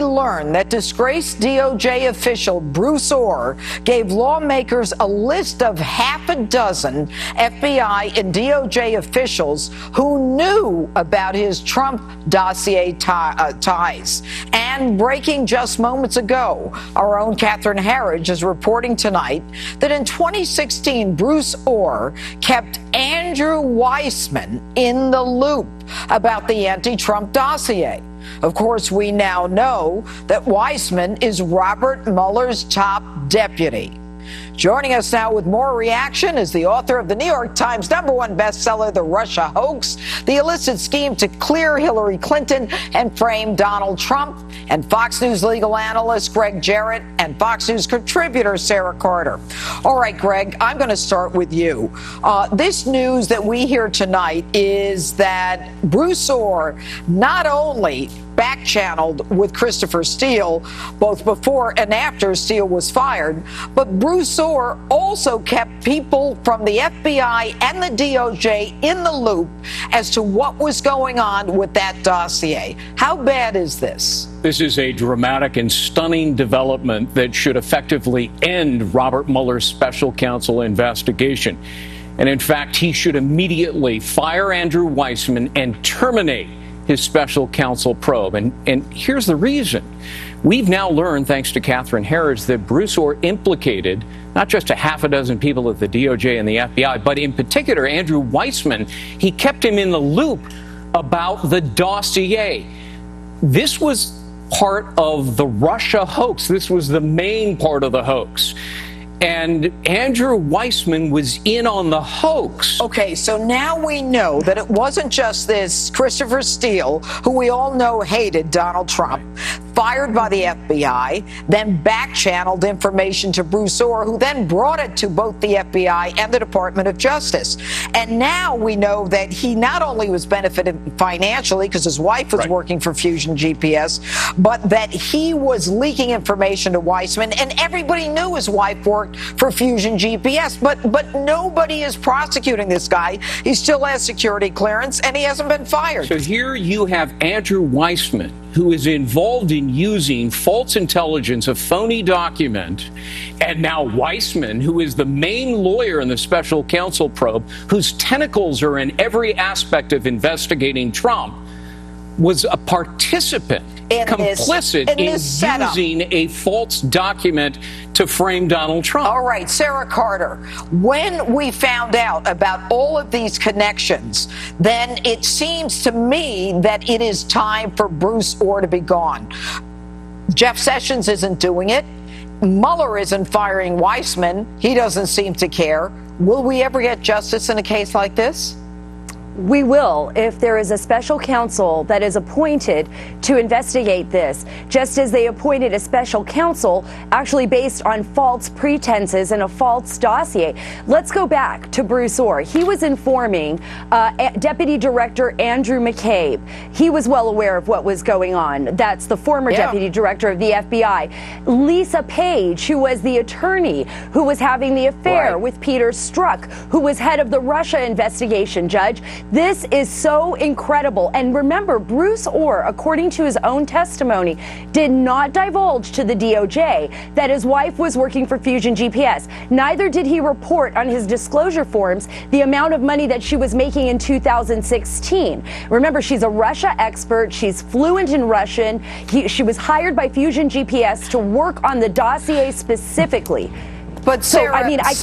learned that disgraced DOJ official Bruce Orr gave lawmakers a list of half a dozen FBI and DOJ officials who knew about his Trump dossier ties. And breaking just moments ago, our own Catherine Herridge is reporting tonight that in 2016, Bruce Orr kept Andrew Weissmann in the loop about the anti-Trump dossier. Of course, we now know that Weissmann is Robert Mueller's top deputy. Joining us now with more reaction is the author of the New York Times #1 bestseller, The Russia Hoax, the illicit scheme to clear Hillary Clinton and frame Donald Trump, and Fox News legal analyst Greg Jarrett and Fox News contributor Sarah Carter. All right, Greg, I'm going to start with you. This news that we hear tonight is that Bruce Orr not only back-channeled with Christopher Steele, both before and after Steele was fired, but Bruce Orr also kept people from the FBI and the DOJ in the loop as to what was going on with that dossier. How bad is this? This is a dramatic and stunning development that should effectively end Robert Mueller's special counsel investigation. And in fact, he should immediately fire Andrew Weissmann and terminate his special counsel probe. And here's the reason. We've now learned, thanks to Catherine Herridge, that Bruce Orr implicated not just a half a dozen people at the DOJ and the FBI, but in particular Andrew Weissmann. He kept him in the loop about the dossier. This was part of the Russia hoax. This was the main part of the hoax. And Andrew Weissmann was in on the hoax. Okay, so now we know that it wasn't just this Christopher Steele, who we all know hated Donald Trump, fired by the FBI, then back-channeled information to Bruce Orr, who then brought it to both the FBI and the Department of Justice. And now we know that he not only was benefited financially because his wife was working for Fusion GPS, but that he was leaking information to Weissmann, and everybody knew his wife worked for Fusion GPS. But nobody is prosecuting this guy. He still has security clearance, and he hasn't been fired. So here you have Andrew Weissmann, who is involved in using false intelligence, a phony document, and now Weissmann, who is the main lawyer in the special counsel probe, whose tentacles are in every aspect of investigating Trump, was a participant, complicit in using a false document to frame Donald Trump. All right, Sarah Carter, when we found out about all of these connections, then it seems to me that it is time for Bruce Orr to be gone. Jeff Sessions isn't doing it. Mueller isn't firing Weissmann. He doesn't seem to care. Will we ever get justice in a case like this? We will, if there is a special counsel that is appointed to investigate this, just as they appointed a special counsel actually based on false pretenses and a false dossier. Let's go back to Bruce Orr. He was informing Deputy Director Andrew McCabe. He was well aware of what was going on. That's the former Deputy Director of the FBI. Lisa Page, who was the attorney who was having the affair with Peter Strzok, who was head of the Russia investigation, Judge. This is so incredible. And remember, Bruce Orr, according to his own testimony, did not divulge to the DOJ that his wife was working for Fusion GPS. Neither did he report on his disclosure forms the amount of money that she was making in 2016. Remember, she's a Russia expert. She's fluent in Russian. She was hired by Fusion GPS to work on the dossier specifically. But Sarah, so, I mean, I can't.